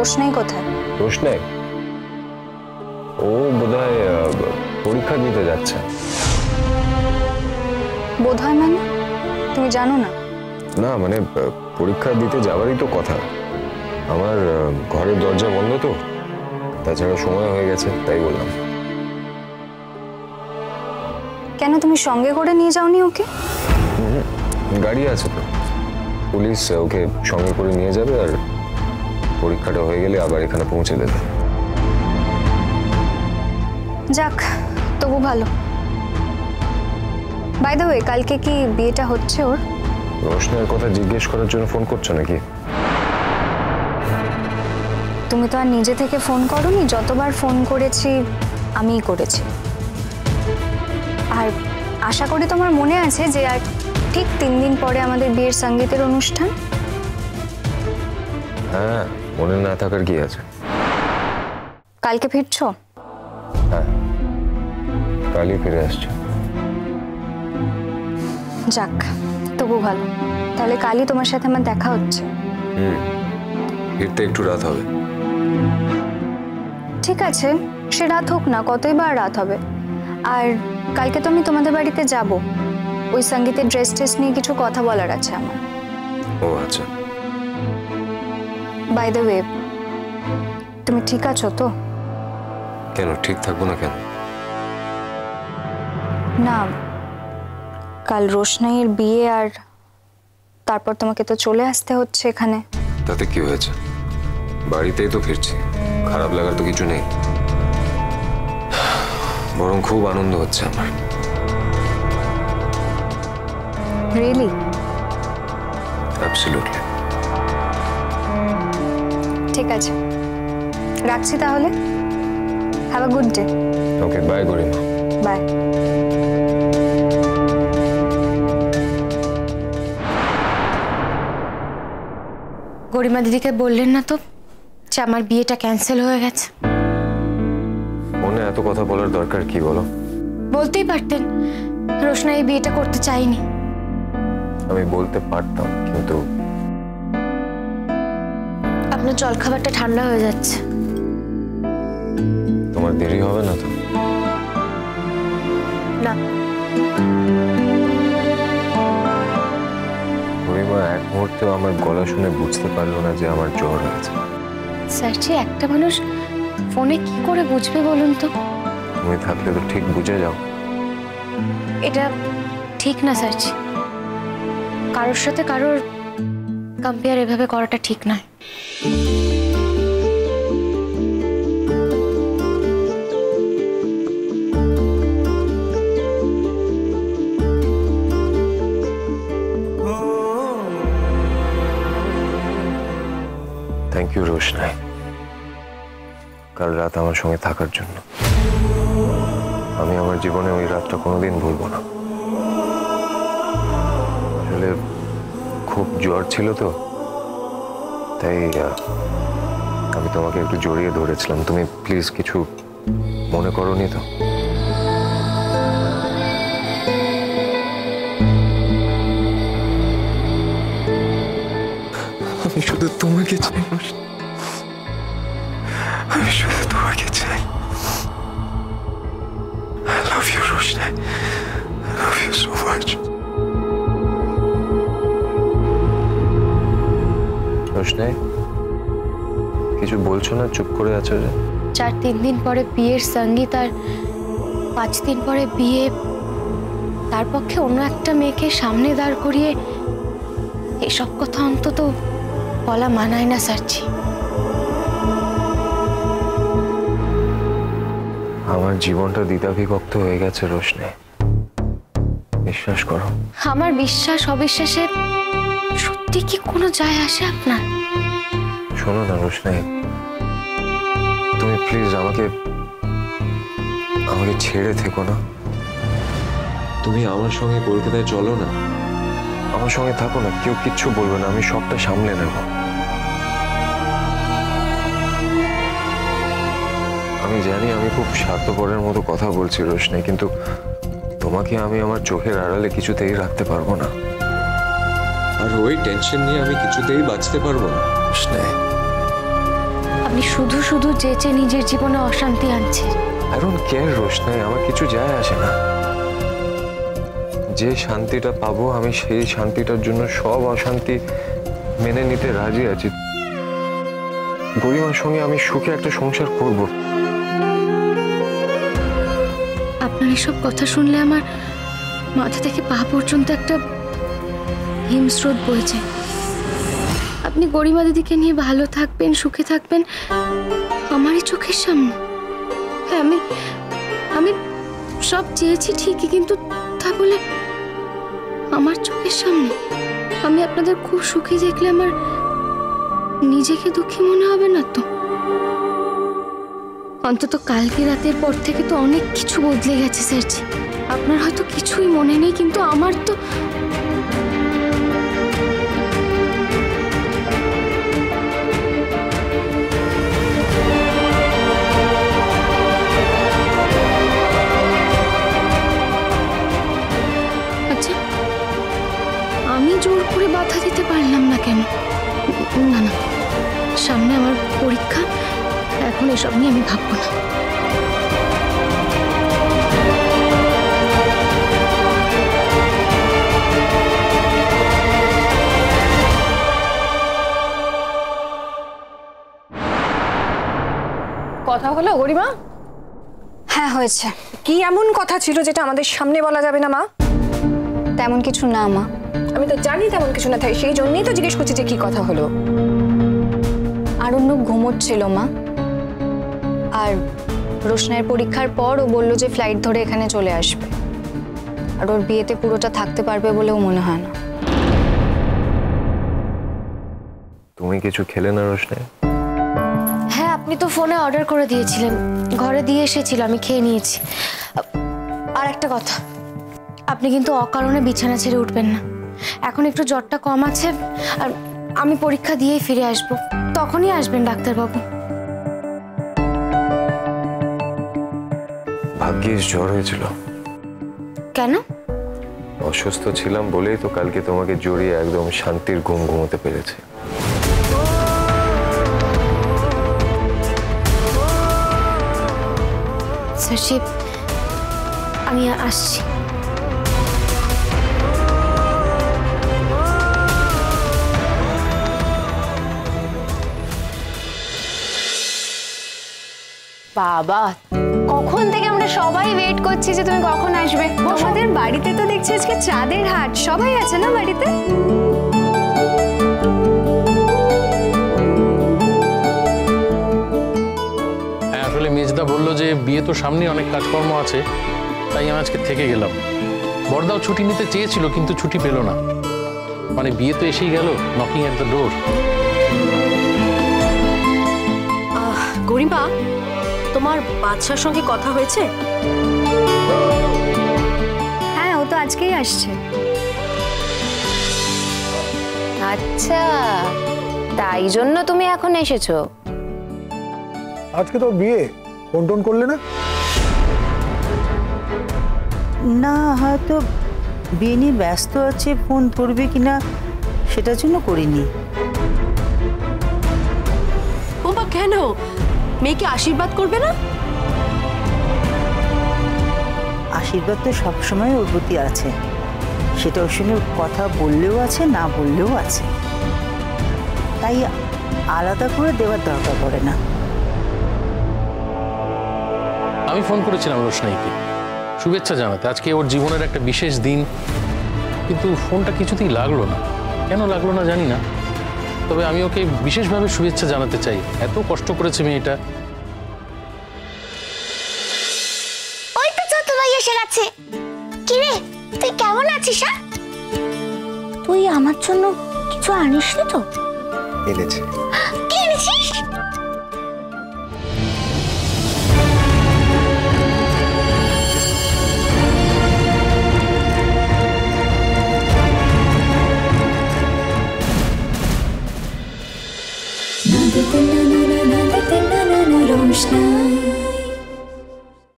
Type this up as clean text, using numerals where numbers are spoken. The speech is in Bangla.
রোশনাই কোথায়? রোশনাই ও বোধহয় পরীক্ষা দিতে যাচ্ছে। বোধহয় মানে? তুমি জানো না? না মানে পরীক্ষা দিতে যাওয়ারই তো কথা। আমার ঘরের দরজা বন্ধ তো, তাছাড়া সময় হয়ে গেছে তাই বললাম। কেন তুমি সঙ্গে করে নিয়ে যাওনি ওকে? গাড়ি আছে তো, পুলিশ ওকে সঙ্গে করে নিয়ে যাবে আর পরীক্ষাটা হয়ে গেলে আবার এখানে পৌঁছে দেবে। যাক, তবু ভালো। বাই দ্য ওয়ে, কালকে কি বিয়েটা হচ্ছে ওর? রোশনাইয়ের কথা জিজ্ঞেস করার জন্য ফোন করছো নাকি? তুমি তো আর নিজে থেকে ফোন করোনি, যতবার ফোন করেছি আমিই করেছি। আর আশা করি তোমার মনে আছে যে আর ঠিক 3 দিন পরে আমাদের বিয়ের সঙ্গীতের অনুষ্ঠান। হ্যাঁ, মনে না থাকার কি আছে। কালকে ফিরছো? হ্যাঁ, কালই ফিরে আসছে। যাক, তবু ভালো। তাহলে কালই তোমার সাথে আমার দেখা হচ্ছে। ফিরতে একটু রাত হবে। ঠিক আছে, সে রাত হোক না, কতই বা রাত হবে। আর কালকে তো আমি তোমাদের বাড়িতে যাব, ওই সঙ্গীতের ড্রেস টেস নিয়ে কিছু কথা বলার আছে আমার। ও আচ্ছা। বাই দ্য ওয়ে, তুমি ঠিক আছো তো? কেন ঠিক থাকবো না কেন? না, কাল রোশনাইয়ের বিয়ে আর তারপর তোমাকে তো চলে আসতে হচ্ছে এখানে। তাতে কি হয়েছে? বাড়িতেই তো ফিরছি, খারাপ লাগার তো কিছু নেই। বরং খুব আনন্দ হচ্ছে আমার। রিয়েলি? অ্যাবসলিউটলি। ঠিক আছে, রাখছি তাহলে। Have a good day. Okay, bye Garima. Bye. Garima দিদিকে বললেন না তো যে আমার বিয়েটা ক্যান্সেল হয়ে গেছে? মনে এত কথা বলার দরকার কি বলো? বলতেই পারতেন রোশনা এই বিয়েটা করতে চাইনি। আমি বলতে পারতাম, কিন্তু আপনার জলখাবারটা ঠান্ডা হয়ে যাচ্ছে। তোমার দেরি হবে না তো? না। গরিমা এক মুহূর্তেও আমার গলা শুনে বুঝতে পারলো না যে আমার জ্বর হয়েছে। স্যারজি, একটা মানুষ ফোনে কি করে বুঝবে বলুন তো? তুমি থাকলে তো ঠিক বুঝে যাও। এটা ঠিক না স্যারজি, কারোর সাথে কারোর কম্পেয়ার এভাবে করাটা ঠিক নয়। থ্যাংক ইউ রোশনাই, কাল রাত আমার সঙ্গে থাকার জন্য। আমি আমার জীবনে ওই রাতটা কোনোদিন ভুলবো না। আসলে খুব জ্বর ছিল তো, তাই আমি তোমাকে একটু জড়িয়ে ধরেছিলাম। তুমি প্লিজ কিছু মনে করোনি তো? আমি শুধু তোমাকে চাই, আমি শুধু তোমাকে চাই। I love you, Roshnai. I love you so much. রোশনাই, কিছু বলছো না, চুপ করে আছো যে? 3 দিন পরে বিয়ের সঙ্গীত আর 5 দিন পরে বিয়ে, তার পক্ষে অন্য একটা মেয়েকে সামনে দাঁড় করিয়ে এসব কথা অন্তত বলা মানায় না স্যারজি। আমার জীবনটা দ্বিধাবিভক্ত হয়ে গেছে রোশনাই, বিশ্বাস করো। আমার বিশ্বাস অবিশ্বাসে সত্যি কি কোনো যায় আসে আপনার? শোনো না রোশনাই, তুমি প্লিজ আমাকে ছেড়ে থেকো না। তুমি আমার সঙ্গে কলকাতায় চলো না, আমার সঙ্গে থাকো না, কেউ কিচ্ছু বলবে না, আমি সবটা সামলে নেব। আমি জানি আমি খুব স্বার্থপরের মতো কথা বলছি রোশনাই, কিন্তু তোমাকে আমি আমার চোখের আড়ালে কিছুতেই রাখতে পারবো না। আর ওই টেনশন নিয়ে আমি কিছুতেই বাঁচতে পারবো না। রোশনাই, আপনি শুধু শুধু চেয়েছে নিজের জীবনে অশান্তি আনছে। আই ডোন্ট কেয়ার রোশনাই, আমার কিছু যায় আসে না। যে শান্তিটা পাবো আমি সেই শান্তিটার জন্য সব অশান্তি মেনে নিতে রাজি আছি। গরিমার সঙ্গে আমি সুখে একটা সংসার করব। আপনার এসব কথা শুনলে আমার মাথা থেকে পা পর্যন্ত একটা হিমস্রোত বইছে। আপনি গরিমা দিদিকে নিয়ে ভালো থাকবেন, সুখে থাকবেন আমারই চোখের সামনে। হ্যাঁ, আমি সব চেয়েছি ঠিকই, কিন্তু তা বলে আমার চোখের সামনে আমি আপনাদের খুব সুখী দেখলে আমার নিজেকে দুঃখী মনে হবে না তো? অন্তত কালকে রাতের পর থেকে তো অনেক কিছু বদলে গেছে স্যারজি। আপনার হয়তো কিছুই মনে নেই, কিন্তু আমার তো আচ্ছা, আমি জোর করে বাধা দিতে পারলাম না কেন? না না, সামনে আমার পরীক্ষা, এখন এসব নিয়ে আমি ভাববো না। কথা হলো গরিমা? হ্যাঁ হয়েছে। কি এমন কথা ছিল যেটা আমাদের সামনে বলা যাবে না মা? তেমন কিছু না মা। আমি তো জানি তেমন কিছু না, তাই সেই জন্যই তো জিজ্ঞেস করছি যে কি কথা হলো। আরণ্যক ঘুমোচ্ছিল মা, আর রোশনাইয়ের পরীক্ষার পর ও বলল যে ফ্লাইট ধরে এখানে চলে আসবে, আর ওর বিয়েতে পুরোটা থাকতে পারবে বলেও মনে হয় না। তুমি কিছু খেলে না রোশনাই? হ্যাঁ, আপনি তো ফোনে অর্ডার করে দিয়েছিলেন, ঘরে দিয়ে এসেছিল, আমি খেয়ে নিয়েছি। আর একটা কথা, আপনি কিন্তু অকারণে বিছানা ছেড়ে উঠবেন না। এখন একটু জ্বরটা কম আছে, আর আমি পরীক্ষা দিয়েই ফিরে আসবো, তখনই আসবেন ডাক্তারবাবু। ভাগ্যিস জ্বর হয়েছিল। কেন? অসুস্থ ছিলাম বলেই তো কালকে তোমাকে জড়িয়ে একদম শান্তির ঘুম ঘুমোতে পেরেছি। স্যারজি, আমি আসছি। বাবা, কখন থেকে আমরা সবাই ওয়েট করছি যে তুমি কখন আসবে। আমাদের বাড়িতে তো দেখছি আজকে চাঁদের হাট, সবাই আছে না বাড়িতে? হ্যাঁ, আসলে মেজদা বললো যে বিয়ে তো সামনে, অনেক কাজকর্ম আছে, তাই আমি আজকে থেকে গেলাম। বড়দাও ছুটি নিতে চেয়েছিল কিন্তু ছুটি পেল না, মানে বিয়ে তো এসেই গেল, নকিং এট দ্য ডোর। গরিমা, তোমার বাদশার সঙ্গে কথা হয়েছে? হ্যাঁ, ও তো আজকেই আসছে। আচ্ছা, তাই জন্য তুমি এখন এসেছো? আজকে তো বিয়ে, ফোন টোন করলে না? না, হয়তো বিয়ে নিয়ে ব্যস্ত আছে, ফোন করবে কিনা সেটার জন্য করিনি। ওমা, কেন? মেয়েকে আশীর্বাদ করবে না? আশীর্বাদ তো সবসময় ওর প্রতি আছে, সেটা ওর সঙ্গে কথা বললেও আছে, না বললেও আছে, তাই আলাদা করে দেওয়ার দরকার পড়ে না। আমি ফোন করেছিলাম রোশনাইকে শুভেচ্ছা জানাতে, আজকে ওর জীবনের একটা বিশেষ দিন, কিন্তু ফোনটা কিছুতেই লাগলো না। কেন লাগলো না জানি না, তবে আমি ওকে বিশেষভাবে শুভেচ্ছা জানাতে চাই, এত কষ্ট করেছে মেয়েটা। ওই তো ছোট ভাই এসে গেছে। কি রে, তুই কেমন আছিস? তুই আমার জন্য কিছু আনিসনি তো? এনেছি। কি এনেছিস?